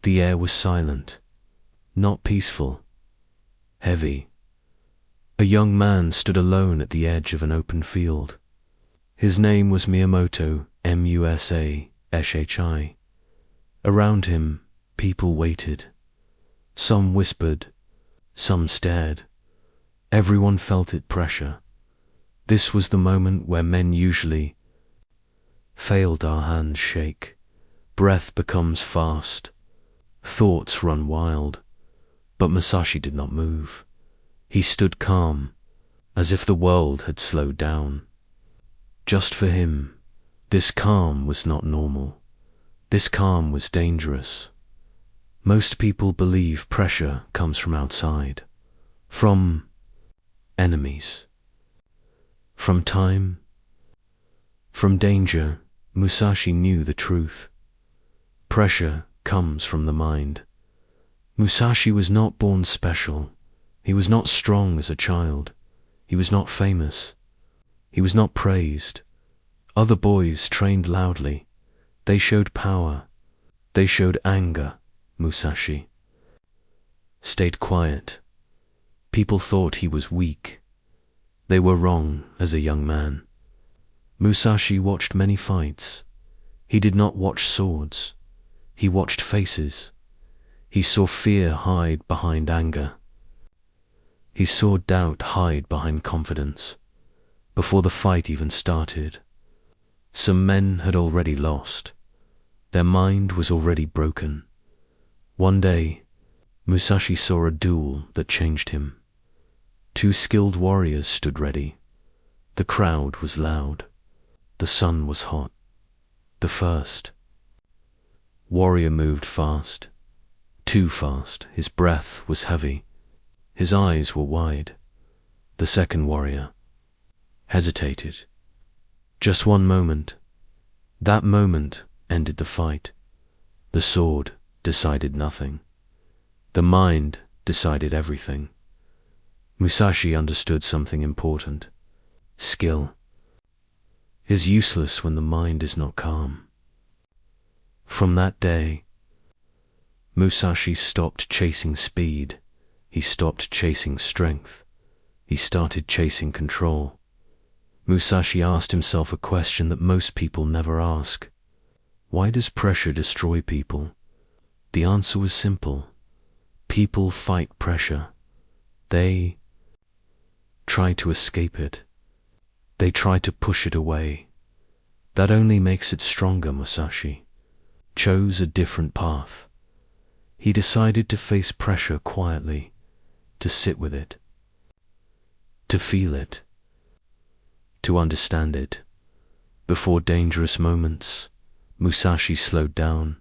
The air was silent, not peaceful, heavy. A young man stood alone at the edge of an open field. His name was Miyamoto Musashi. Around him, people waited. Some whispered, some stared. Everyone felt it pressure. This was the moment where men usually failed. Our hands shake. Breath becomes fast. Thoughts run wild. But Musashi did not move. He stood calm, as if the world had slowed down. Just for him, this calm was not normal. This calm was dangerous. Most people believe pressure comes from outside, from enemies, from time, from danger. Musashi knew the truth. Pressure comes from the mind. Musashi was not born special. He was not strong as a child. He was not famous. He was not praised. Other boys trained loudly. They showed power. They showed anger. Musashi stayed quiet. People thought he was weak. They were wrong as a young man. Musashi watched many fights. He did not watch swords. He watched faces. He saw fear hide behind anger. He saw doubt hide behind confidence. Before the fight even started, some men had already lost. Their mind was already broken. One day, Musashi saw a duel that changed him. Two skilled warriors stood ready. The crowd was loud. The sun was hot. The first warrior moved fast, too fast. His breath was heavy. His eyes were wide. The second warrior hesitated. Just one moment. That moment ended the fight. The sword decided nothing. The mind decided everything. Musashi understood something important. Skill is useless when the mind is not calm. From that day, Musashi stopped chasing speed. He stopped chasing strength. He started chasing control. Musashi asked himself a question that most people never ask. Why does pressure destroy people? The answer was simple. People fight pressure. They try to escape it. They try to push it away. That only makes it stronger. Musashi chose a different path. He decided to face pressure quietly, to sit with it, to feel it, to understand it. Before dangerous moments, Musashi slowed down.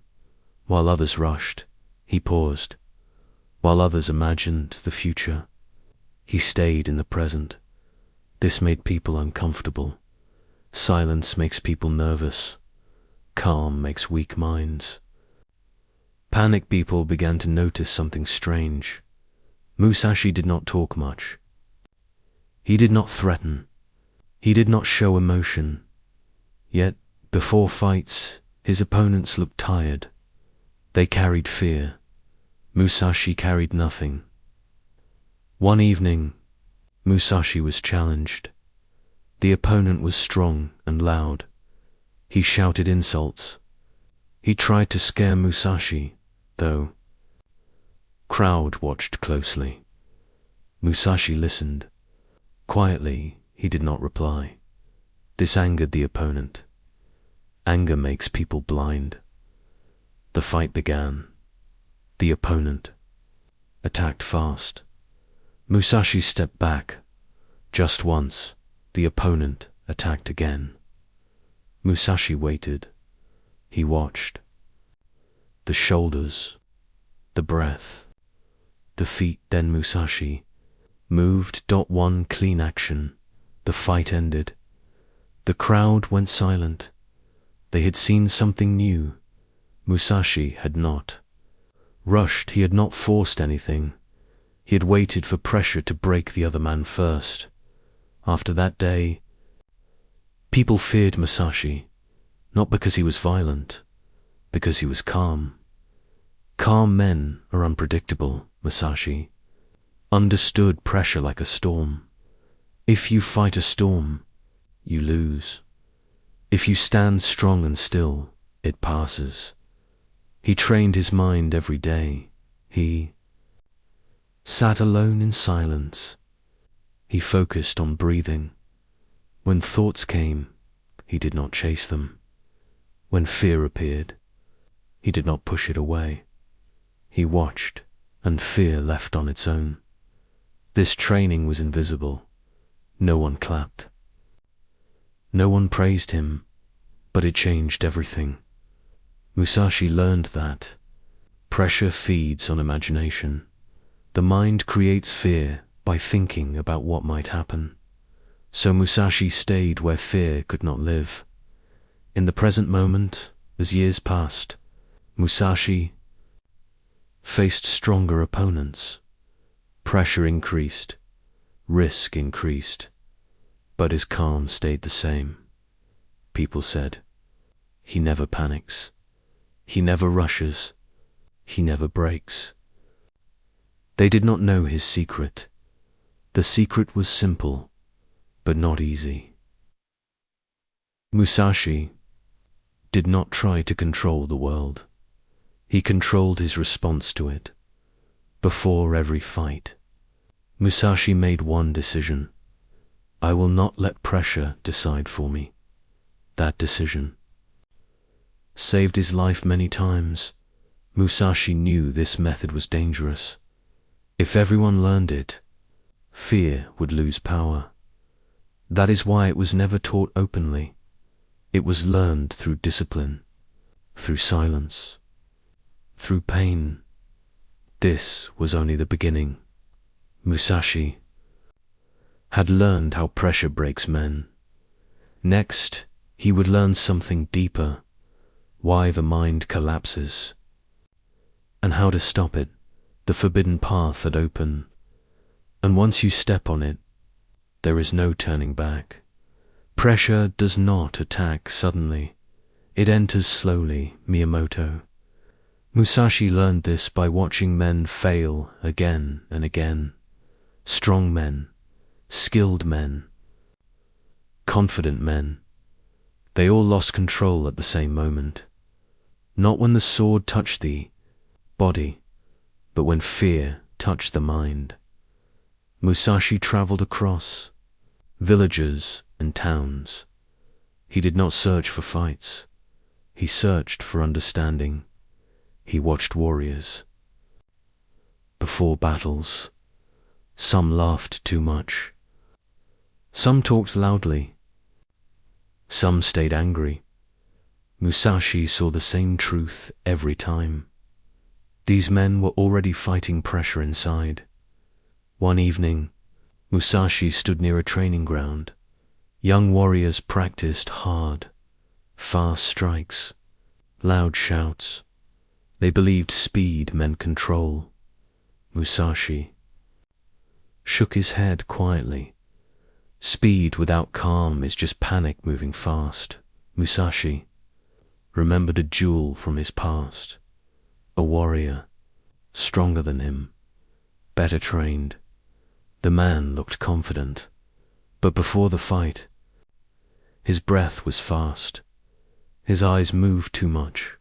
While others rushed, he paused. While others imagined the future, he stayed in the present. This made people uncomfortable. Silence makes people nervous. Calm makes weak minds. Panicked people began to notice something strange. Musashi did not talk much. He did not threaten. He did not show emotion. Yet, before fights, his opponents looked tired. They carried fear. Musashi carried nothing. One evening, Musashi was challenged. The opponent was strong and loud. He shouted insults. He tried to scare Musashi, though. Crowd watched closely. Musashi listened. Quietly, he did not reply. This angered the opponent. Anger makes people blind. The fight began. The opponent attacked fast. Musashi stepped back. Just once, the opponent attacked again. Musashi waited. He watched. The shoulders, the breath, the feet. Then Musashi moved. One clean action. The fight ended. The crowd went silent. They had seen something new. Musashi had not rushed. He had not forced anything. He had waited for pressure to break the other man first. After that day, people feared Musashi, not because he was violent, because he was calm. Calm men are unpredictable, Musashi. Understood pressure like a storm. If you fight a storm, you lose. If you stand strong and still, it passes. He trained his mind every day. He sat alone in silence. He focused on breathing. When thoughts came, he did not chase them. When fear appeared, he did not push it away. He watched, and fear left on its own. This training was invisible. No one clapped. No one praised him, but it changed everything. Musashi learned that pressure feeds on imagination. The mind creates fear by thinking about what might happen. So Musashi stayed where fear could not live. In the present moment, as years passed, Musashi faced stronger opponents. Pressure increased, risk increased, but his calm stayed the same. People said, "He never panics. He never rushes. He never breaks." They did not know his secret. The secret was simple, but not easy. Musashi did not try to control the world. He controlled his response to it. Before every fight, Musashi made one decision. I will not let pressure decide for me. That decision saved his life many times. Musashi knew this method was dangerous. If everyone learned it, fear would lose power. That is why it was never taught openly. It was learned through discipline, through silence, through pain. This was only the beginning. Musashi had learned how pressure breaks men. Next, he would learn something deeper, why the mind collapses, and how to stop it, the forbidden path that open. And once you step on it, there is no turning back. Pressure does not attack suddenly. It enters slowly, Miyamoto. Musashi learned this by watching men fail again and again. Strong men, skilled men, confident men. They all lost control at the same moment. Not when the sword touched the body, but when fear touched the mind. Musashi traveled across villages and towns. He did not search for fights. He searched for understanding. He watched warriors. Before battles, some laughed too much. Some talked loudly. Some stayed angry. Musashi saw the same truth every time. These men were already fighting pressure inside. One evening, Musashi stood near a training ground. Young warriors practiced hard, fast strikes, loud shouts. They believed speed meant control. Musashi shook his head quietly. Speed without calm is just panic moving fast. Musashi remembered a jewel from his past. A warrior, stronger than him, better trained. The man looked confident, but before the fight, his breath was fast. His eyes moved too much.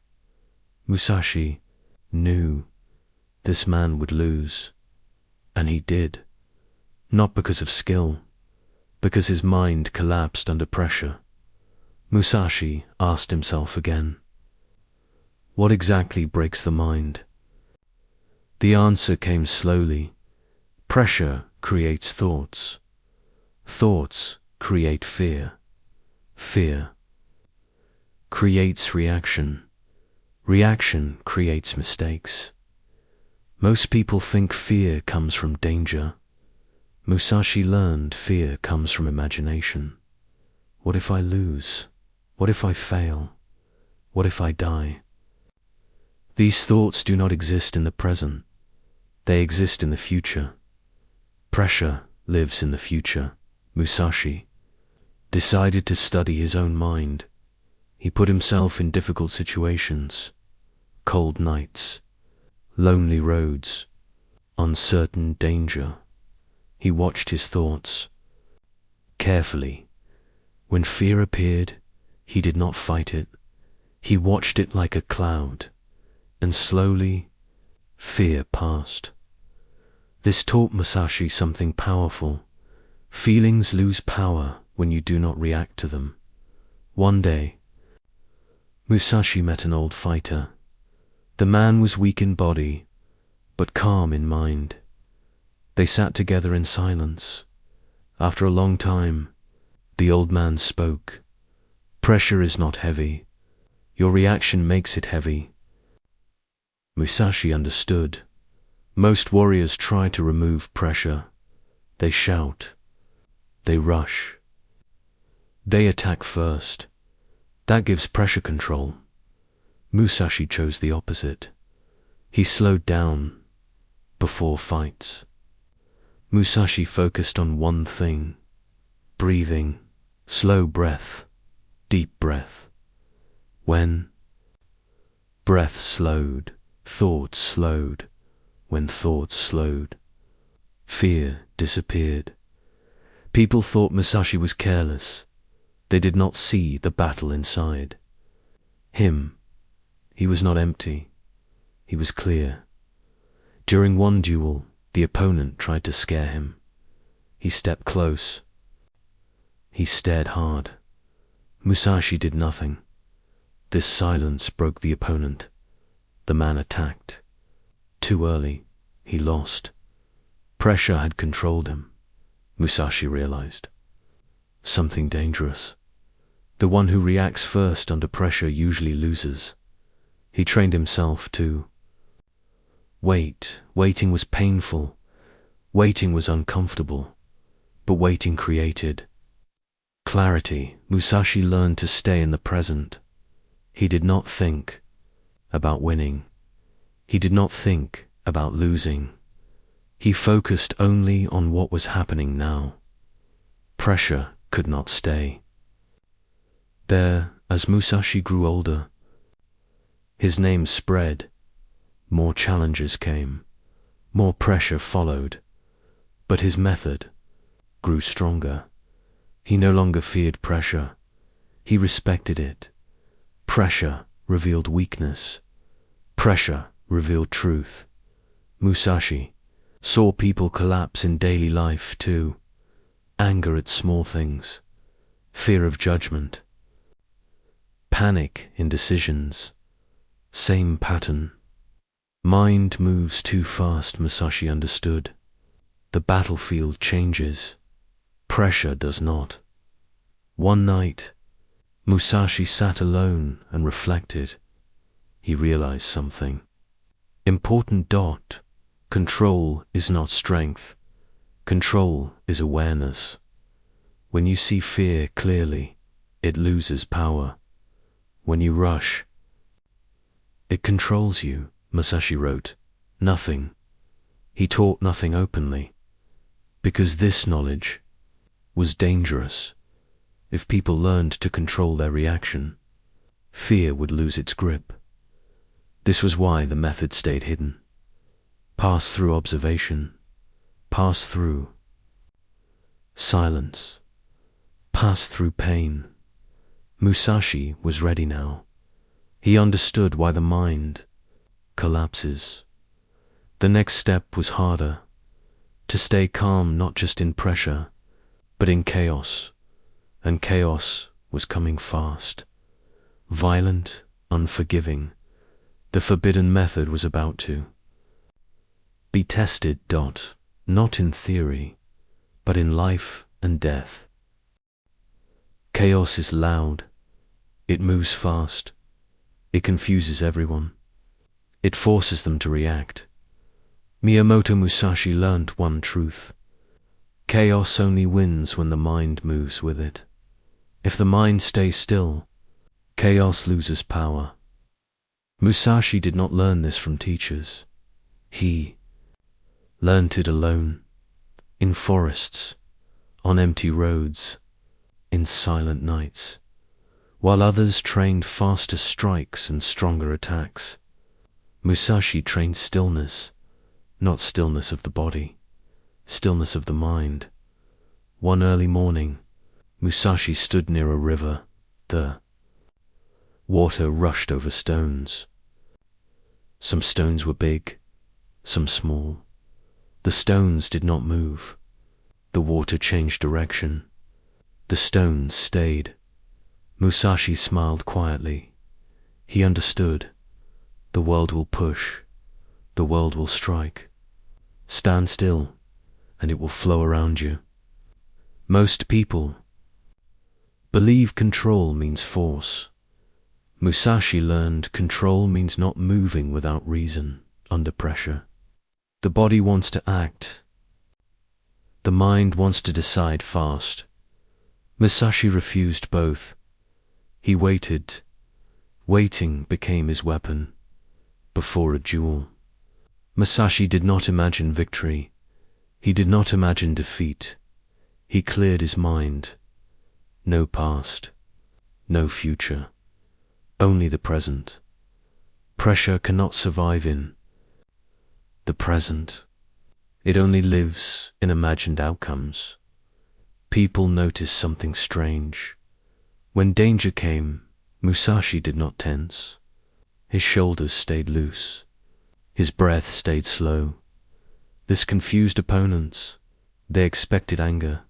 Musashi knew this man would lose, and he did, not because of skill, because his mind collapsed under pressure. Musashi asked himself again, what exactly breaks the mind? The answer came slowly. Pressure creates thoughts. Thoughts create fear. Fear creates reaction. Reaction creates mistakes. Most people think fear comes from danger. Musashi learned fear comes from imagination. What if I lose? What if I fail? What if I die? These thoughts do not exist in the present. They exist in the future. Pressure lives in the future. Musashi decided to study his own mind. He put himself in difficult situations, cold nights, lonely roads, uncertain danger. He watched his thoughts carefully. When fear appeared, he did not fight it. He watched it like a cloud, and slowly fear passed. This taught Musashi something powerful. Feelings lose power when you do not react to them. One day, Musashi met an old fighter. The man was weak in body, but calm in mind. They sat together in silence. After a long time, the old man spoke. "Pressure is not heavy. Your reaction makes it heavy." Musashi understood. Most warriors try to remove pressure. They shout. They rush. They attack first. That gives pressure control. Musashi chose the opposite. He slowed down before fights. Musashi focused on one thing: breathing, slow breath, deep breath. When breath slowed, thoughts slowed. When thoughts slowed, fear disappeared. People thought Musashi was careless. They did not see the battle inside him. He was not empty. He was clear. During one duel, the opponent tried to scare him. He stepped close. He stared hard. Musashi did nothing. This silence broke the opponent. The man attacked. Too early, he lost. Pressure had controlled him. Musashi realized something dangerous. The one who reacts first under pressure usually loses. He trained himself to wait. Waiting was painful. Waiting was uncomfortable. But waiting created clarity. Musashi learned to stay in the present. He did not think about winning. He did not think about losing. He focused only on what was happening now. Pressure could not stay there. As Musashi grew older, his name spread. More challenges came. More pressure followed. But his method grew stronger. He no longer feared pressure. He respected it. Pressure revealed weakness. Pressure revealed truth. Musashi saw people collapse in daily life too. Anger at small things. Fear of judgment. Panic in decisions. Same pattern. Mind moves too fast, Musashi understood. The battlefield changes. Pressure does not. One night, Musashi sat alone and reflected. He realized something important. Control is not strength. Control is awareness. When you see fear clearly, it loses power. When you rush, it controls you. Musashi wrote nothing. He taught nothing openly, because this knowledge was dangerous. If people learned to control their reaction, fear would lose its grip. This was why the method stayed hidden. Pass through observation. Pass through silence. Pass through pain. Musashi was ready now. He understood why the mind collapses. The next step was harder. To stay calm not just in pressure, but in chaos. And chaos was coming fast. Violent, unforgiving. The forbidden method was about to be tested. Not in theory, but in life and death. Chaos is loud. It moves fast. It confuses everyone. It forces them to react. Miyamoto Musashi learned one truth. Chaos only wins when the mind moves with it. If the mind stays still, chaos loses power. Musashi did not learn this from teachers. He learned it alone, in forests, on empty roads, in silent nights, while others trained faster strikes and stronger attacks. Musashi trained stillness, not stillness of the body, stillness of the mind. One early morning, Musashi stood near a river. The water rushed over stones. Some stones were big, some small. The stones did not move. The water changed direction. The stones stayed. Musashi smiled quietly. He understood. The world will push. The world will strike. Stand still, and it will flow around you. Most people believe control means force. Musashi learned control means not moving without reason, under pressure. The body wants to act. The mind wants to decide fast. Musashi refused both. He waited. Waiting became his weapon. Before a duel, Musashi did not imagine victory. He did not imagine defeat. He cleared his mind. No past, no future, only the present. Pressure cannot survive in the present. It only lives in imagined outcomes. People noticed something strange. When danger came, Musashi did not tense. His shoulders stayed loose. His breath stayed slow. This confused opponents. They expected anger.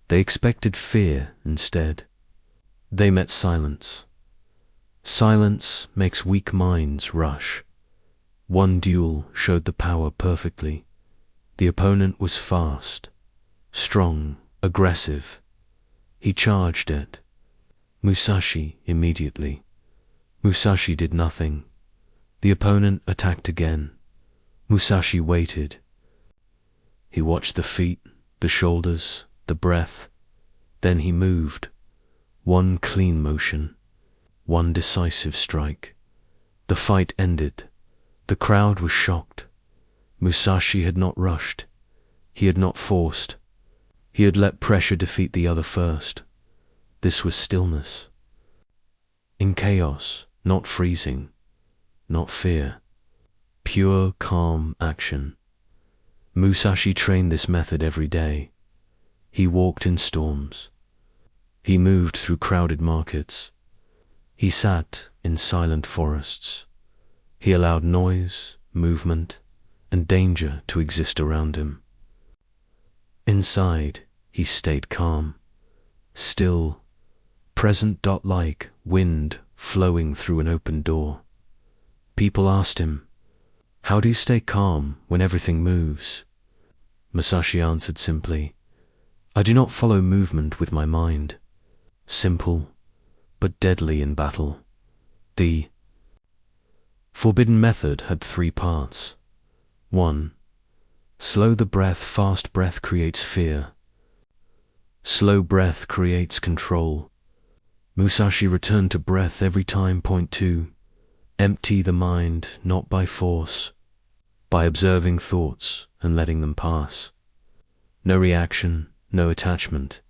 They expected fear instead. They met silence. Silence makes weak minds rush. One duel showed the power perfectly. The opponent was fast, strong, aggressive. He charged it. Musashi immediately. Musashi did nothing. The opponent attacked again. Musashi waited. He watched the feet, the shoulders, the breath. Then he moved. One clean motion. One decisive strike. The fight ended. The crowd was shocked. Musashi had not rushed. He had not forced. He had let pressure defeat the other first. This was stillness. In chaos, not freezing, not fear. Pure, calm action. Musashi trained this method every day. He walked in storms. He moved through crowded markets. He sat in silent forests. He allowed noise, movement, and danger to exist around him. Inside, he stayed calm, still, present like wind flowing through an open door. People asked him, "How do you stay calm when everything moves?" Musashi answered simply, "I do not follow movement with my mind." Simple, but deadly in battle. The forbidden method had 3 parts. 1. Slow the breath. Fast breath creates fear. Slow breath creates control. Musashi returned to breath every time. Point 2. Empty the mind, not by force, by observing thoughts and letting them pass. No reaction, no attachment.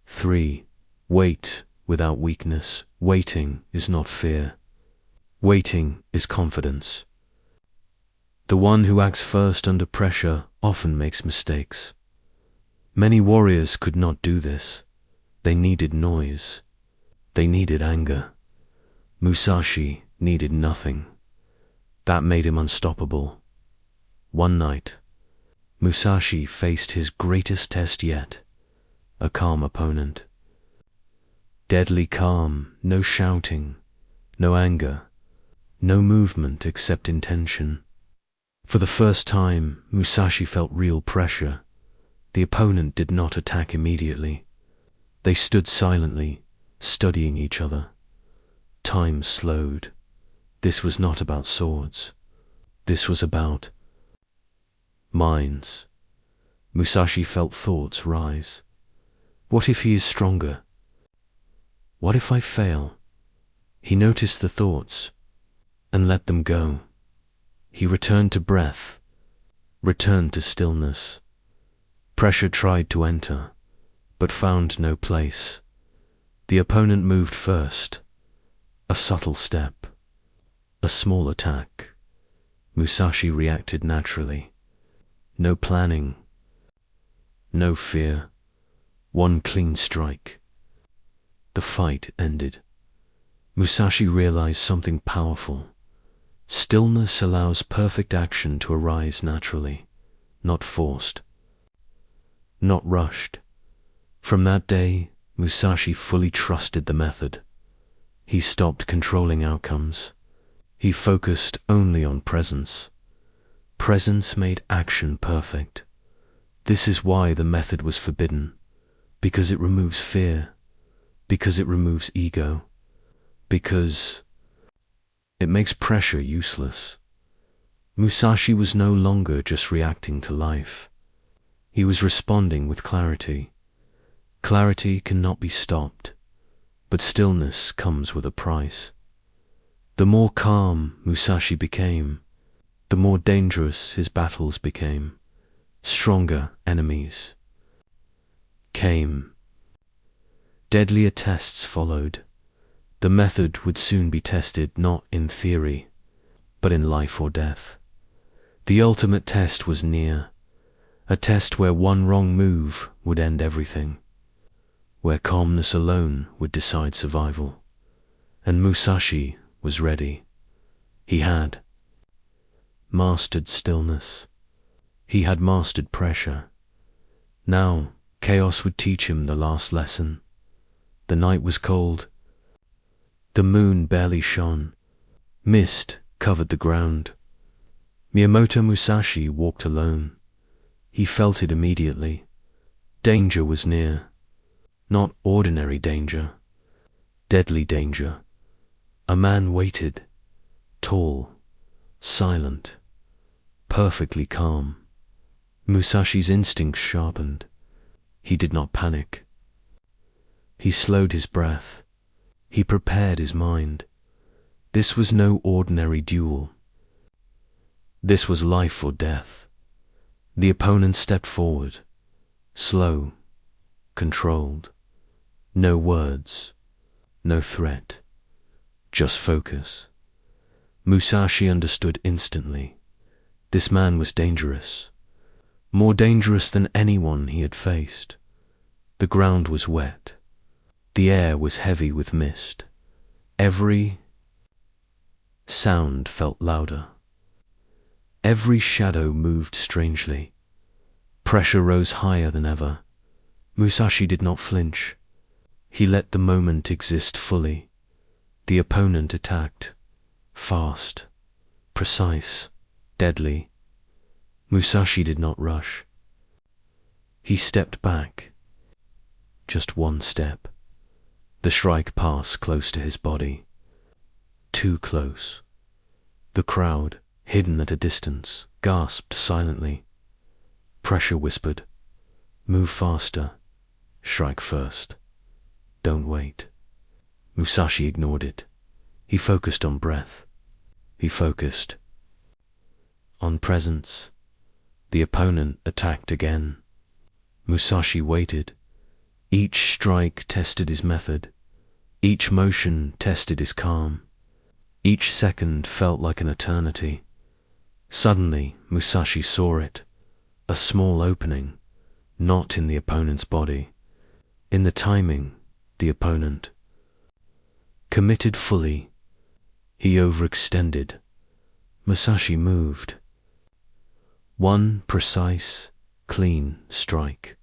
3. Wait without weakness. Waiting is not fear. Waiting is confidence. The one who acts first under pressure often makes mistakes. Many warriors could not do this. They needed noise. They needed anger. Musashi needed nothing. That made him unstoppable. One night, Musashi faced his greatest test yet, a calm opponent. Deadly calm, no shouting, no anger, no movement except intention. For the first time, Musashi felt real pressure. The opponent did not attack immediately. They stood silently, studying each other. Time slowed. This was not about swords. This was about minds. Musashi felt thoughts rise. What if he is stronger? What if I fail? He noticed the thoughts and let them go. He returned to breath, returned to stillness. Pressure tried to enter, but found no place. The opponent moved first, a subtle step. A small attack. Musashi reacted naturally. No planning, no fear. One clean strike. The fight ended. Musashi realized something powerful. Stillness allows perfect action to arise naturally, not forced, not rushed. From that day, Musashi fully trusted the method. He stopped controlling outcomes. He focused only on presence. Presence made action perfect. This is why the method was forbidden, because it removes fear, because it removes ego, because it makes pressure useless. Musashi was no longer just reacting to life. He was responding with clarity. Clarity cannot be stopped, but stillness comes with a price. The more calm Musashi became, the more dangerous his battles became. Stronger enemies came. Deadlier tests followed. The method would soon be tested not in theory, but in life or death. The ultimate test was near, a test where one wrong move would end everything, where calmness alone would decide survival. And Musashi was ready. He had mastered stillness. He had mastered pressure. Now, chaos would teach him the last lesson. The night was cold. The moon barely shone. Mist covered the ground. Miyamoto Musashi walked alone. He felt it immediately. Danger was near. Not ordinary danger. Deadly danger. A man waited. Tall. Silent. Perfectly calm. Musashi's instincts sharpened. He did not panic. He slowed his breath. He prepared his mind. This was no ordinary duel. This was life or death. The opponent stepped forward. Slow. Controlled. No words. No threat. Just focus. Musashi understood instantly. This man was dangerous. More dangerous than anyone he had faced. The ground was wet. The air was heavy with mist. Every sound felt louder. Every shadow moved strangely. Pressure rose higher than ever. Musashi did not flinch. He let the moment exist fully. The opponent attacked. Fast. Precise. Deadly. Musashi did not rush. He stepped back. Just one step. The strike passed close to his body. Too close. The crowd, hidden at a distance, gasped silently. Pressure whispered, "Move faster. Strike first. Don't wait." Musashi ignored it. He focused on breath. He focused on presence. The opponent attacked again. Musashi waited. Each strike tested his method. Each motion tested his calm. Each second felt like an eternity. Suddenly, Musashi saw it. A small opening, not in the opponent's body. In the timing, the opponent committed fully. He overextended. Musashi moved. One precise, clean strike.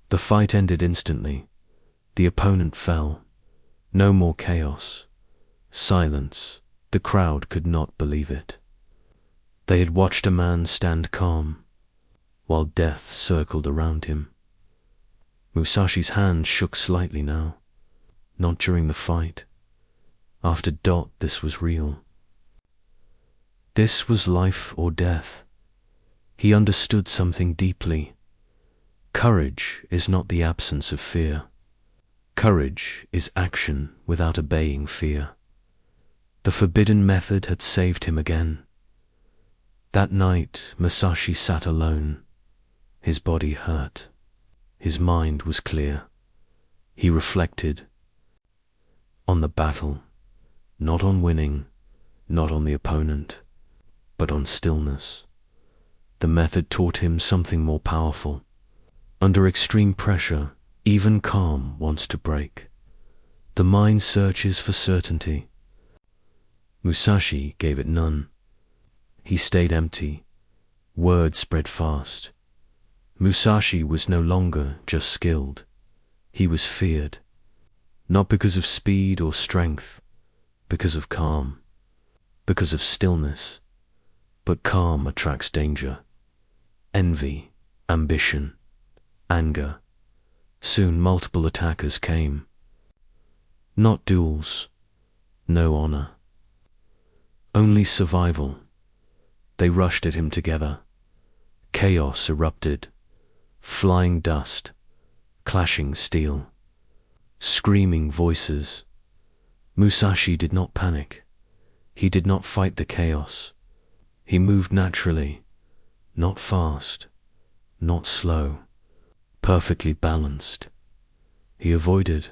The fight ended instantly. The opponent fell. No more chaos. Silence. The crowd could not believe it. They had watched a man stand calm, while death circled around him. Musashi's hand shook slightly now. Not during the fight. After this was real. This was life or death. He understood something deeply. Courage is not the absence of fear. Courage is action without obeying fear. The forbidden method had saved him again. That night, Musashi sat alone. His body hurt. His mind was clear. He reflected on the battle, not on winning, not on the opponent, but on stillness. The method taught him something more powerful. Under extreme pressure, even calm wants to break. The mind searches for certainty. Musashi gave it none. He stayed empty. Word spread fast. Musashi was no longer just skilled. He was feared. Not because of speed or strength, because of calm, because of stillness. But calm attracts danger. Envy, ambition, anger. Soon multiple attackers came. Not duels, no honor. Only survival. They rushed at him together. Chaos erupted. Flying dust, clashing steel, screaming voices. Musashi did not panic. He did not fight the chaos. He moved naturally, not fast, not slow, perfectly balanced. He avoided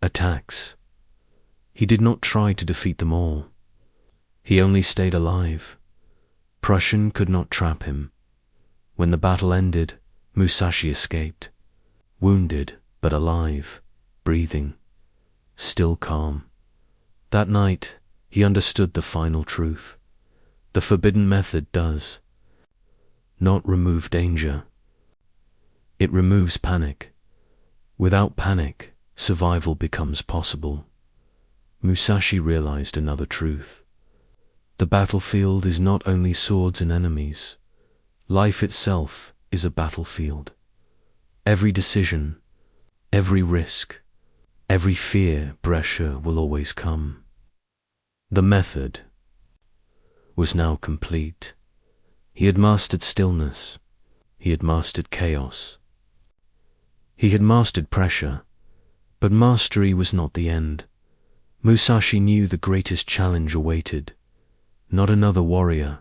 attacks. He did not try to defeat them all. He only stayed alive. Prussian could not trap him. When the battle ended, Musashi escaped, wounded but alive, breathing, still calm. That night, he understood the final truth. The forbidden method does not remove danger. It removes panic. Without panic, survival becomes possible. Musashi realized another truth. The battlefield is not only swords and enemies. Life itself is a battlefield. Every decision, every risk, every fear, pressure will always come. The method was now complete. He had mastered stillness. He had mastered chaos. He had mastered pressure, but mastery was not the end. Musashi knew the greatest challenge awaited. Not another warrior,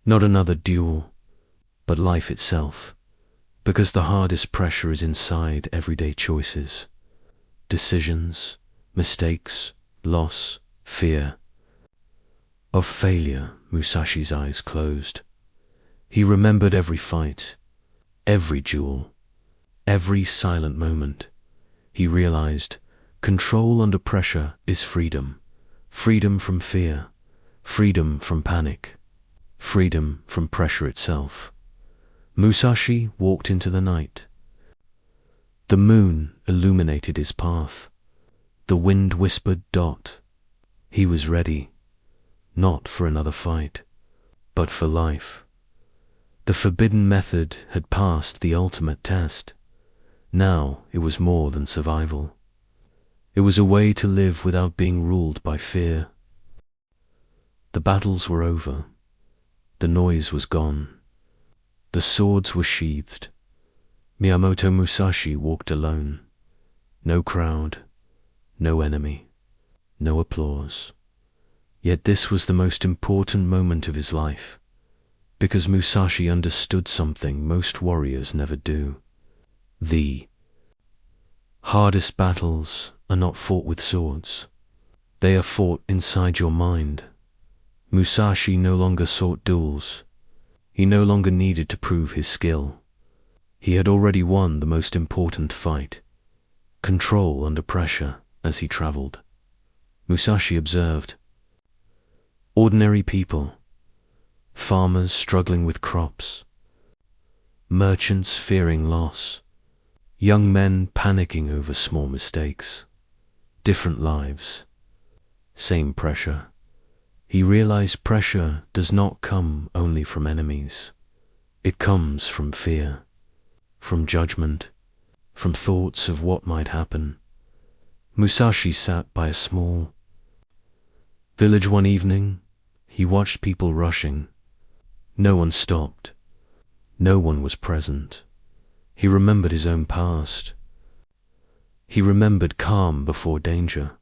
not another duel, but life itself, because the hardest pressure is inside everyday choices, decisions, mistakes, loss, fear. Of failure, Musashi's eyes closed. He remembered every fight, every duel, every silent moment. He realized control under pressure is freedom, freedom from fear, freedom from panic, freedom from pressure itself. Musashi walked into the night. The moon illuminated his path. The wind whispered dot. He was ready, not for another fight, but for life. The forbidden method had passed the ultimate test. Now it was more than survival. It was a way to live without being ruled by fear. The battles were over. The noise was gone. The swords were sheathed. Miyamoto Musashi walked alone. No crowd, no enemy, no applause. Yet this was the most important moment of his life, because Musashi understood something most warriors never do. The hardest battles are not fought with swords. They are fought inside your mind. Musashi no longer sought duels. He no longer needed to prove his skill. He had already won the most important fight, control under pressure as he traveled. Musashi observed ordinary people, farmers struggling with crops, merchants fearing loss, young men panicking over small mistakes, different lives, same pressure. He realized pressure does not come only from enemies. It comes from fear, from judgment, from thoughts of what might happen. Musashi sat by a small village one evening. He watched people rushing. No one stopped. No one was present. He remembered his own past. He remembered calm before danger,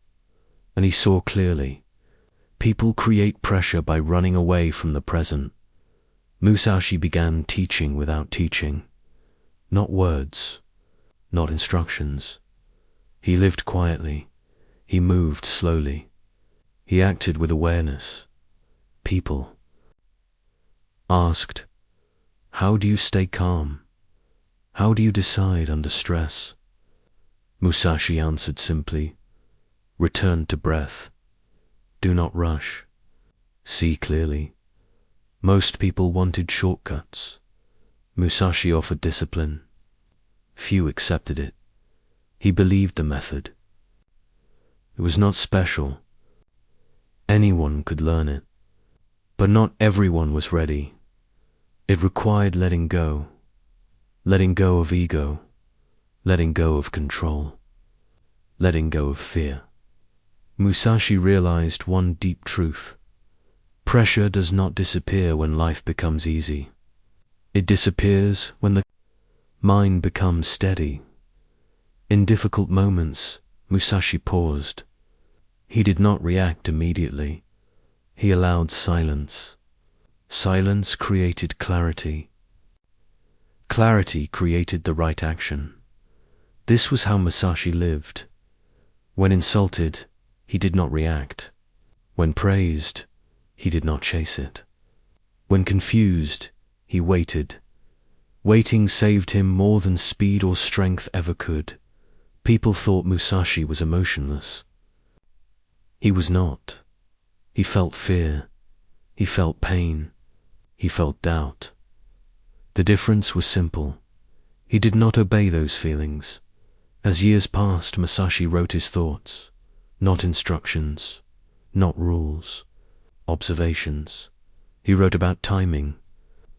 and he saw clearly. People create pressure by running away from the present. Musashi began teaching without teaching. Not words, not instructions. He lived quietly. He moved slowly. He acted with awareness. People asked, "How do you stay calm? How do you decide under stress?" Musashi answered simply, "Return to breath. Do not rush. See clearly." Most people wanted shortcuts. Musashi offered discipline. Few accepted it. He believed the method. It was not special. Anyone could learn it. But not everyone was ready. It required letting go of ego, letting go of control, letting go of fear. Musashi realized one deep truth. Pressure does not disappear when life becomes easy. It disappears when the mind becomes steady. In difficult moments, Musashi paused. He did not react immediately. He allowed silence. Silence created clarity. Clarity created the right action. This was how Musashi lived. When insulted, he did not react. When praised, he did not chase it. When confused, he waited. Waiting saved him more than speed or strength ever could. People thought Musashi was emotionless. He was not. He felt fear. He felt pain. He felt doubt. The difference was simple. He did not obey those feelings. As years passed, Musashi wrote his thoughts. Not instructions, not rules, observations. He wrote about timing.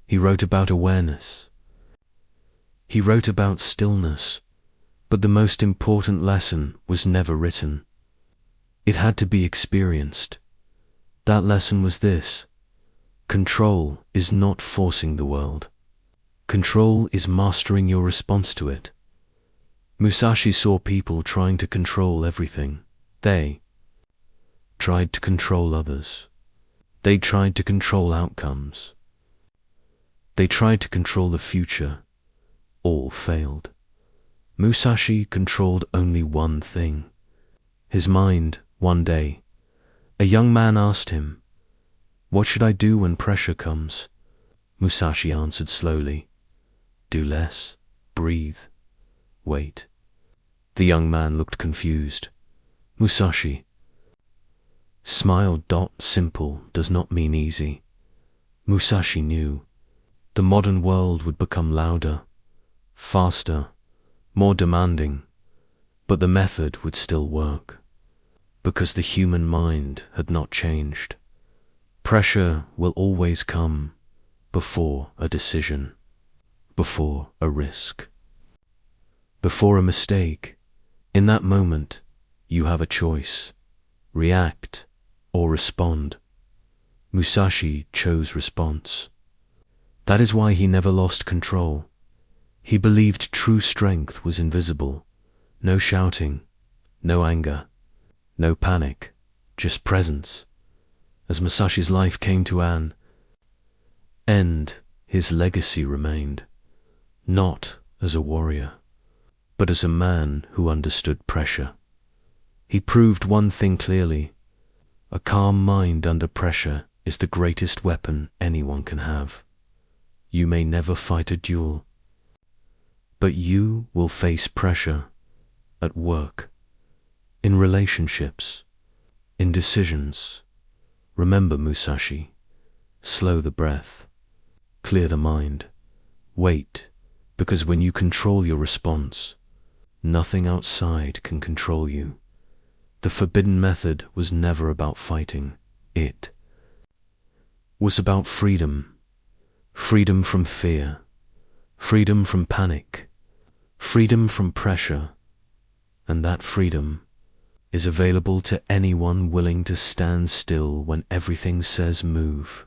He wrote about awareness. He wrote about stillness. But the most important lesson was never written. It had to be experienced. That lesson was this: control is not forcing the world. Control is mastering your response to it. Musashi saw people trying to control everything. They tried to control others. They tried to control outcomes. They tried to control the future. All failed. Musashi controlled only one thing: his mind. One day, a young man asked him, "What should I do when pressure comes?" Musashi answered slowly, "Do less, breathe, wait." The young man looked confused. Musashi smiled. Simple does not mean easy. Musashi knew the modern world would become louder, faster, more demanding, but the method would still work. Because the human mind had not changed. Pressure will always come before a decision, before a risk, before a mistake. In that moment, you have a choice: react or respond. Musashi chose response. That is why he never lost control. He believed true strength was invisible. No shouting, no anger, no panic, just presence. As Musashi's life came to an end, his legacy remained, not as a warrior, but as a man who understood pressure. He proved one thing clearly: a calm mind under pressure is the greatest weapon anyone can have. You may never fight a duel, but you will face pressure at work, in relationships, in decisions. Remember, Musashi, slow the breath, clear the mind, wait, because when you control your response, nothing outside can control you. The forbidden method was never about fighting. It was about freedom. Freedom from fear, freedom from panic, freedom from pressure. And that freedom is available to anyone willing to stand still when everything says move.